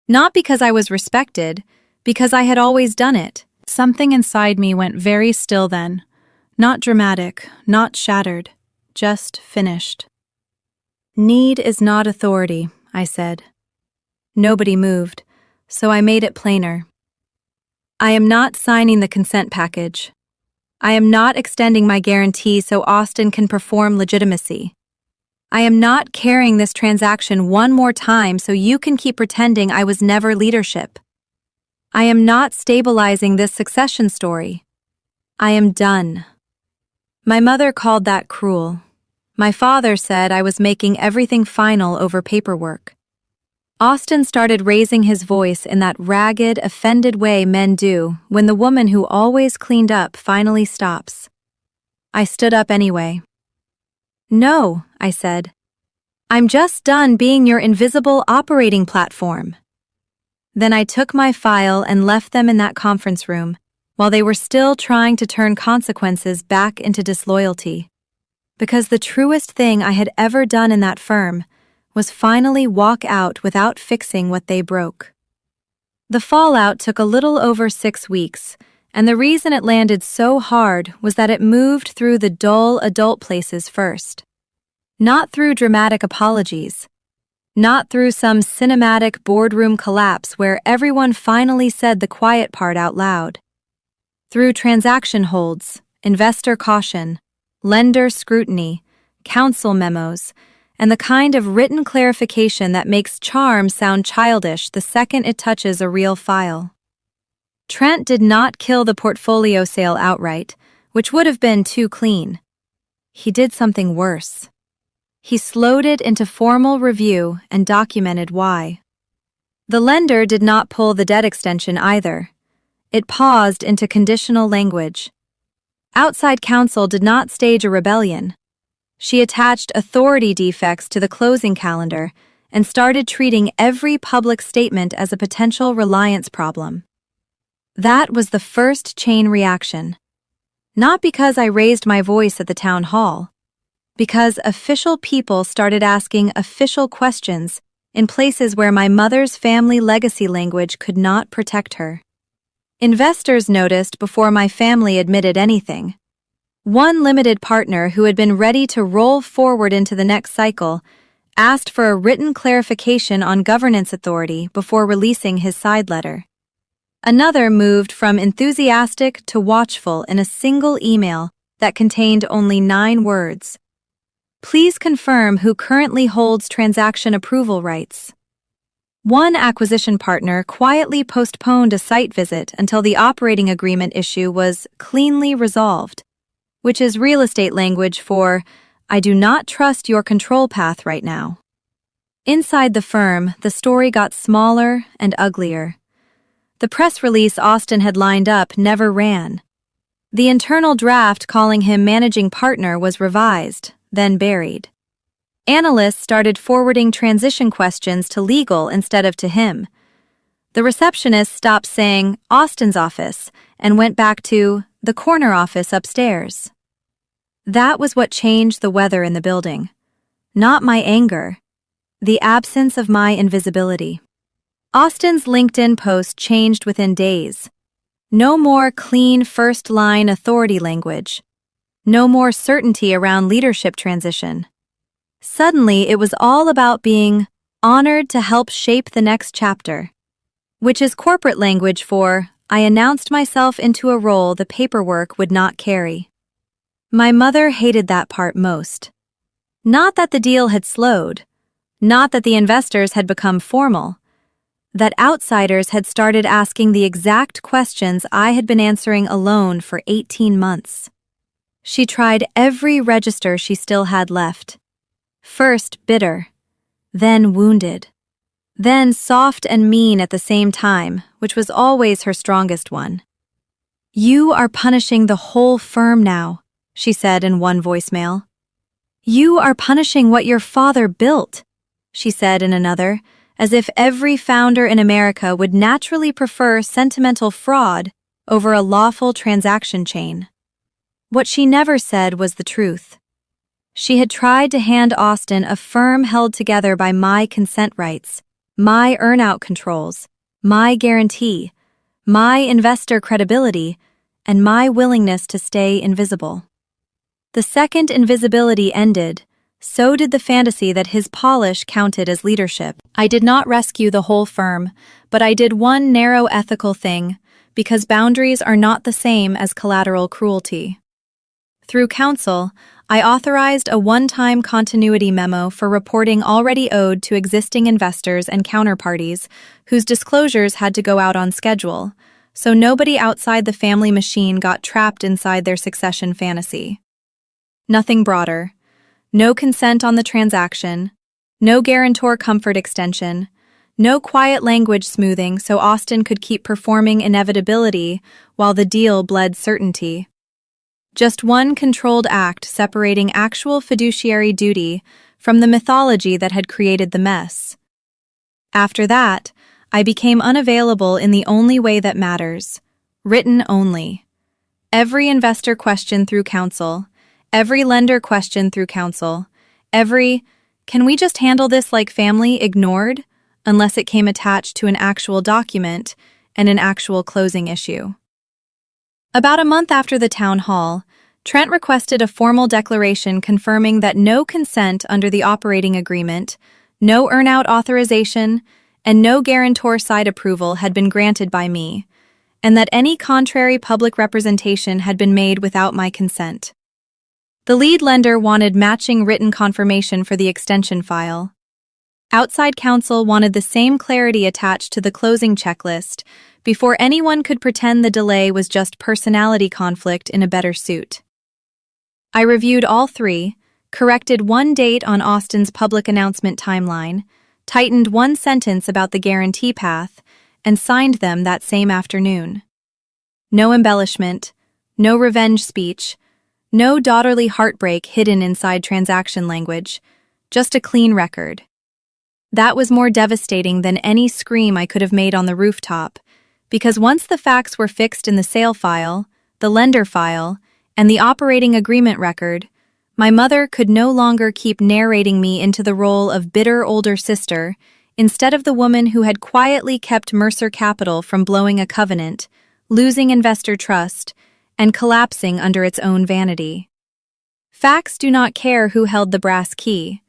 Not because I was respected, because I had always done it. Something inside me went very still then. Not dramatic, not shattered, just finished. Need is not authority, I said. Nobody moved, so I made it plainer. I am not signing the consent package. I am not extending my guarantee so Austin can perform legitimacy. I am not carrying this transaction one more time so you can keep pretending I was never leadership. I am not stabilizing this succession story. I am done. My mother called that cruel. My father said I was making everything final over paperwork. Austin started raising his voice in that ragged, offended way men do when the woman who always cleaned up finally stops. I stood up anyway. No, I said. I'm just done being your invisible operating platform. Then I took my file and left them in that conference room, while they were still trying to turn consequences back into disloyalty. Because the truest thing I had ever done in that firm was finally walk out without fixing what they broke. The fallout took a little over 6 weeks, and the reason it landed so hard was that it moved through the dull adult places first. Not through dramatic apologies. Not through some cinematic boardroom collapse where everyone finally said the quiet part out loud. Through transaction holds, investor caution, lender scrutiny, counsel memos, and the kind of written clarification that makes charm sound childish the second it touches a real file. Trent did not kill the portfolio sale outright, which would have been too clean. He did something worse. He slowed it into formal review and documented why. The lender did not pull the debt extension either. It paused into conditional language. Outside counsel did not stage a rebellion. She attached authority defects to the closing calendar and started treating every public statement as a potential reliance problem. That was the first chain reaction. Not because I raised my voice at the town hall, because official people started asking official questions in places where my mother's family legacy language could not protect her. Investors noticed before my family admitted anything. One limited partner who had been ready to roll forward into the next cycle asked for a written clarification on governance authority before releasing his side letter. Another moved from enthusiastic to watchful in a single email that contained only 9 words. Please confirm who currently holds transaction approval rights. One acquisition partner quietly postponed a site visit until the operating agreement issue was cleanly resolved, which is real estate language for, I do not trust your control path right now. Inside the firm, the story got smaller and uglier. The press release Austin had lined up never ran. The internal draft calling him managing partner was revised, then buried. Analysts started forwarding transition questions to legal instead of to him. The receptionist stopped saying Austin's office and went back to the corner office upstairs. That was what changed the weather in the building. Not my anger. The absence of my invisibility. Austin's LinkedIn post changed within days. No more clean first-line authority language. No more certainty around leadership transition. Suddenly, it was all about being honored to help shape the next chapter, which is corporate language for I announced myself into a role the paperwork would not carry. My mother hated that part most. Not that the deal had slowed, not that the investors had become formal, that outsiders had started asking the exact questions I had been answering alone for 18 months. She tried every register she still had left. First bitter, then wounded, then soft and mean at the same time, which was always her strongest one. You are punishing the whole firm now, she said in one voicemail. You are punishing what your father built, she said in another, as if every founder in America would naturally prefer sentimental fraud over a lawful transaction chain. What she never said was the truth. She had tried to hand Austin a firm held together by my consent rights, my earnout controls, my guarantee, my investor credibility, and my willingness to stay invisible. The second invisibility ended, so did the fantasy that his polish counted as leadership. I did not rescue the whole firm, but I did one narrow ethical thing, because boundaries are not the same as collateral cruelty. Through Counsel, I authorized a one-time continuity memo for reporting already owed to existing investors and counterparties whose disclosures had to go out on schedule, so nobody outside the family machine got trapped inside their succession fantasy. Nothing broader. No consent on the transaction, no guarantor comfort extension, no quiet language smoothing so Austin could keep performing inevitability while the deal bled certainty. Just one controlled act separating actual fiduciary duty from the mythology that had created the mess. After that, I became unavailable in the only way that matters, written only. Every investor question through Counsel, every lender question through Counsel, every Can we just handle this like family, ignored, unless it came attached to an actual document and an actual closing issue? About a month after the town hall, Trent requested a formal declaration confirming that no consent under the operating agreement, no earnout authorization, and no guarantor side approval had been granted by me, and that any contrary public representation had been made without my consent. The lead lender wanted matching written confirmation for the extension file. Outside counsel wanted the same clarity attached to the closing checklist before anyone could pretend the delay was just personality conflict in a better suit. I reviewed all three, corrected one date on Austin's public announcement timeline, tightened one sentence about the guarantee path, and signed them that same afternoon. No embellishment, no revenge speech, no daughterly heartbreak hidden inside transaction language, just a clean record. That was more devastating than any scream I could have made on the rooftop, because once the facts were fixed in the sale file, the lender file, and the operating agreement record, my mother could no longer keep narrating me into the role of bitter older sister instead of the woman who had quietly kept Mercer Capital from blowing a covenant, losing investor trust, and collapsing under its own vanity. Facts do not care who held the brass key.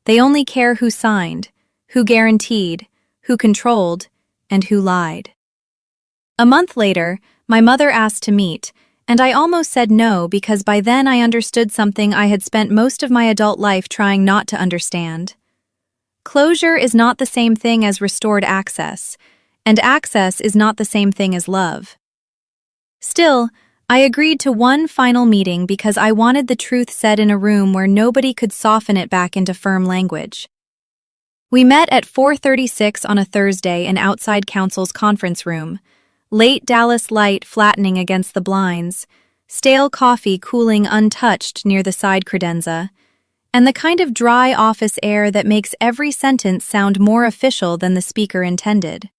They only care who signed, who guaranteed, who controlled, and who lied. A month later, my mother asked to meet, and I almost said no because by then I understood something I had spent most of my adult life trying not to understand. Closure is not the same thing as restored access, and access is not the same thing as love. Still, I agreed to one final meeting because I wanted the truth said in a room where nobody could soften it back into firm language. We met at 4:36 on a Thursday in outside counsel's conference room, late Dallas light flattening against the blinds, stale coffee cooling untouched near the side credenza, and the kind of dry office air that makes every sentence sound more official than the speaker intended.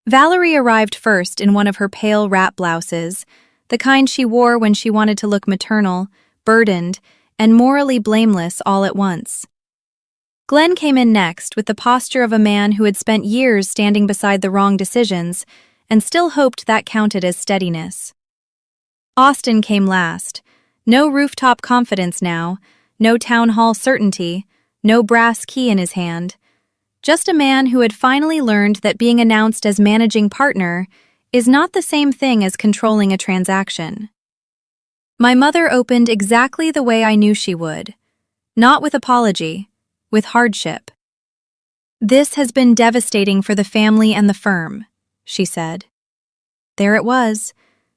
Valerie arrived first in one of her pale wrap blouses, the kind she wore when she wanted to look maternal, burdened, and morally blameless all at once. Glenn came in next with the posture of a man who had spent years standing beside the wrong decisions and still hoped that counted as steadiness. Austin came last. No rooftop confidence now, no town hall certainty, no brass key in his hand. Just a man who had finally learned that being announced as managing partner is not the same thing as controlling a transaction. My mother opened exactly the way I knew she would. Not with apology, with hardship. "This has been devastating for the family and the firm," she said. There it was,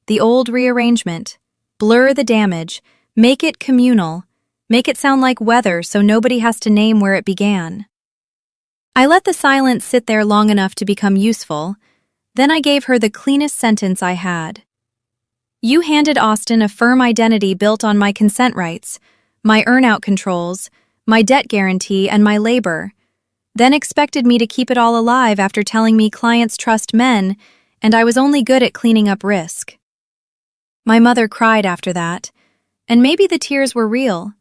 the old rearrangement. Blur the damage, make it communal, make it sound like weather so nobody has to name where it began. I let the silence sit there long enough to become useful, then I gave her the cleanest sentence I had. "You handed Austin a firm identity built on my consent rights, my earnout controls, my debt guarantee, and my labor, then expected me to keep it all alive after telling me clients trust men, and I was only good at cleaning up risk." My mother cried after that, and maybe the tears were real.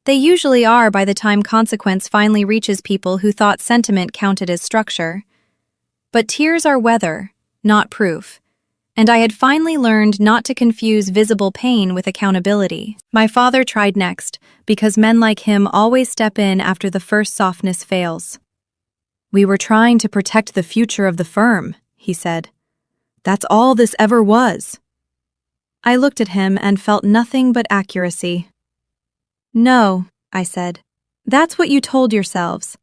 They usually are by the time consequence finally reaches people who thought sentiment counted as structure. But tears are weather, not proof, and I had finally learned not to confuse visible pain with accountability. My father tried next, because men like him always step in after the first softness fails. "We were trying to protect the future of the firm," he said. "That's all this ever was." I looked at him and felt nothing but accuracy. "No," I said. "That's what you told yourselves.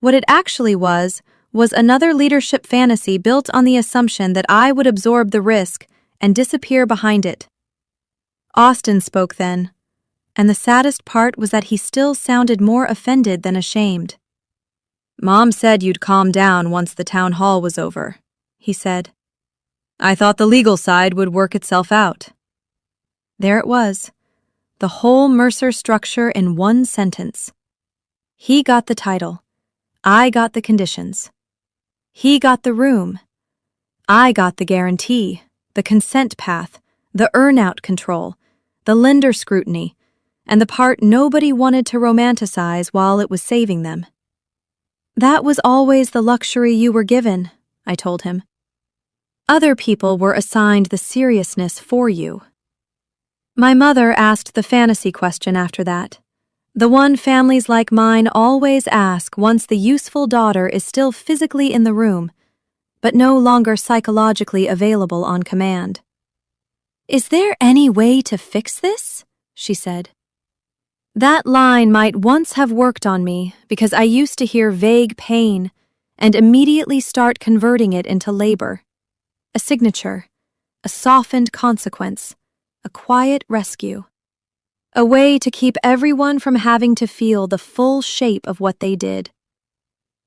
What it actually was another leadership fantasy built on the assumption that I would absorb the risk and disappear behind it." Austin spoke then, and the saddest part was that he still sounded more offended than ashamed. "Mom said you'd calm down once the town hall was over," he said. "I thought the legal side would work itself out." There it was, the whole Mercer structure in one sentence. He got the title. I got the conditions. He got the room. I got the guarantee, the consent path, the earnout control, the lender scrutiny, and the part nobody wanted to romanticize while it was saving them. That was always the luxury you were given, I told him. Other people were assigned the seriousness for you. My mother asked the fantasy question after that, the one families like mine always ask once the useful daughter is still physically in the room, but no longer psychologically available on command. "Is there any way to fix this?" she said. That line might once have worked on me because I used to hear vague pain and immediately start converting it into labor. A signature, a softened consequence, a quiet rescue. A way to keep everyone from having to feel the full shape of what they did.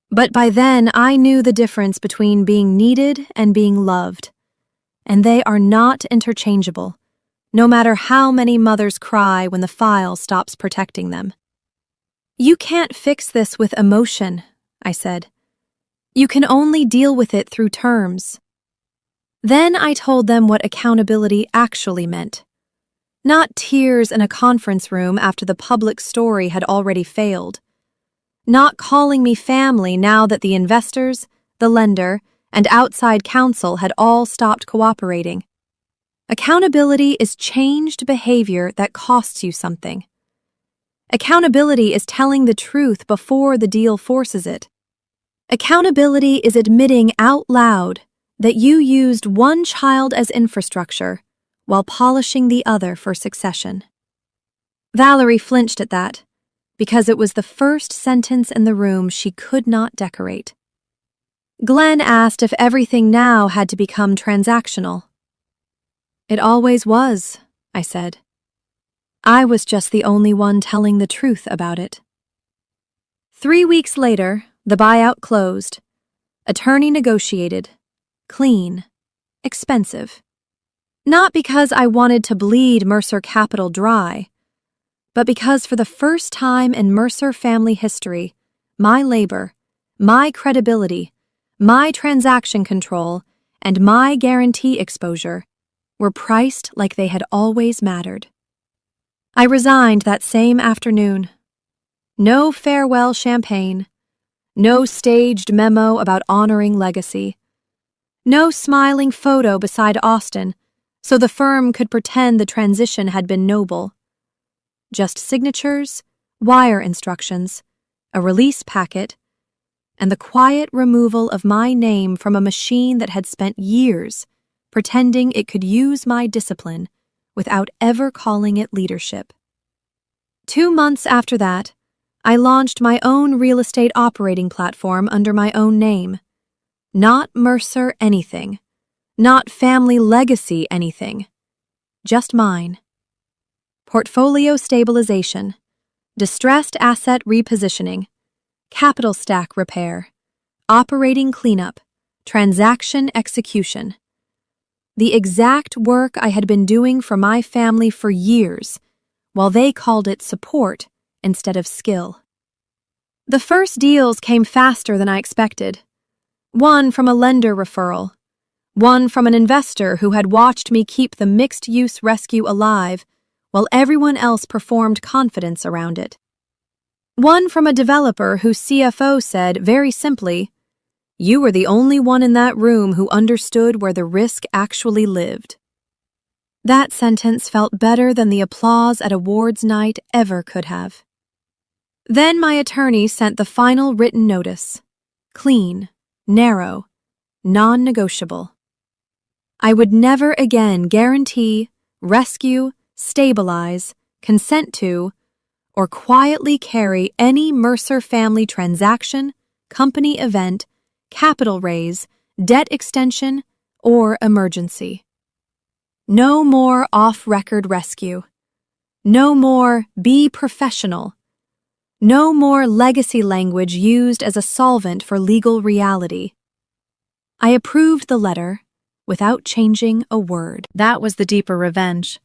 But by then I knew the difference between being needed and being loved, and they are not interchangeable, no matter how many mothers cry when the file stops protecting them. "You can't fix this with emotion," I said. "You can only deal with it through terms." Then I told them what accountability actually meant. Not tears in a conference room after the public story had already failed. Not calling me family now that the investors, the lender, and outside counsel had all stopped cooperating. Accountability is changed behavior that costs you something. Accountability is telling the truth before the deal forces it. Accountability is admitting out loud that you used one child as infrastructure while polishing the other for succession. Valerie flinched at that, because it was the first sentence in the room she could not decorate. Glenn asked if everything now had to become transactional. "It always was," I said. I was just the only one telling the truth about it. 3 weeks later, the buyout closed. Attorney negotiated. Clean. Expensive. Not because I wanted to bleed Mercer Capital dry, but because for the first time in Mercer family history, my labor, my credibility, my transaction control, and my guarantee exposure were priced like they had always mattered. I resigned that same afternoon. No farewell champagne, no staged memo about honoring legacy, no smiling photo beside Austin so the firm could pretend the transition had been noble. Just signatures, wire instructions, a release packet, and the quiet removal of my name from a machine that had spent years pretending it could use my discipline without ever calling it leadership. 2 months after that, I launched my own real estate operating platform under my own name. Not Mercer anything. Not family legacy anything. Just mine. Portfolio stabilization, distressed asset repositioning, capital stack repair, operating cleanup, transaction execution. The exact work I had been doing for my family for years, while they called it support instead of skill. The first deals came faster than I expected. One from a lender referral, one from an investor who had watched me keep the mixed-use rescue alive while everyone else performed confidence around it. One from a developer whose CFO said, very simply, "You were the only one in that room who understood where the risk actually lived." That sentence felt better than the applause at awards night ever could have. Then my attorney sent the final written notice. Clean, narrow, non-negotiable. I would never again guarantee, rescue, stabilize, consent to, or quietly carry any Mercer family transaction, company event, capital raise, debt extension, or emergency. No more off-record rescue. No more be professional. No more legacy language used as a solvent for legal reality. I approved the letter without changing a word. That was the deeper revenge.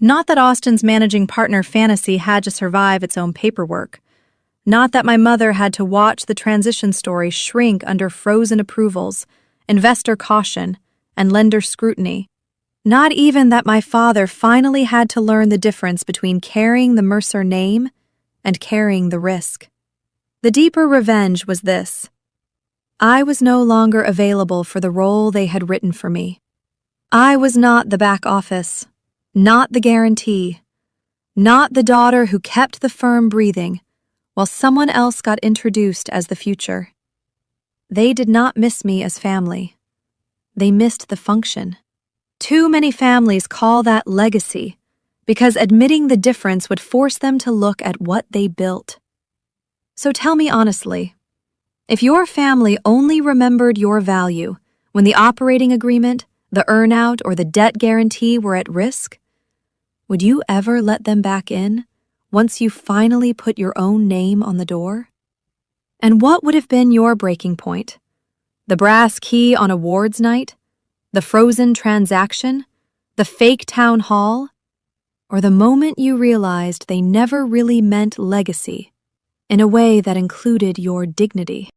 Not that Austin's managing partner fantasy had to survive its own paperwork. Not that my mother had to watch the transition story shrink under frozen approvals, investor caution, and lender scrutiny. Not even that my father finally had to learn the difference between carrying the Mercer name and carrying the risk. The deeper revenge was this. I was no longer available for the role they had written for me. I was not the back office, not the guarantee, not the daughter who kept the firm breathing while someone else got introduced as the future. They did not miss me as family. They missed the function. Too many families call that legacy because admitting the difference would force them to look at what they built. So tell me honestly, if your family only remembered your value when the operating agreement, the earnout, or the debt guarantee were at risk, would you ever let them back in once you finally put your own name on the door? And what would have been your breaking point? The brass key on awards night? The frozen transaction? The fake town hall? Or the moment you realized they never really meant legacy in a way that included your dignity?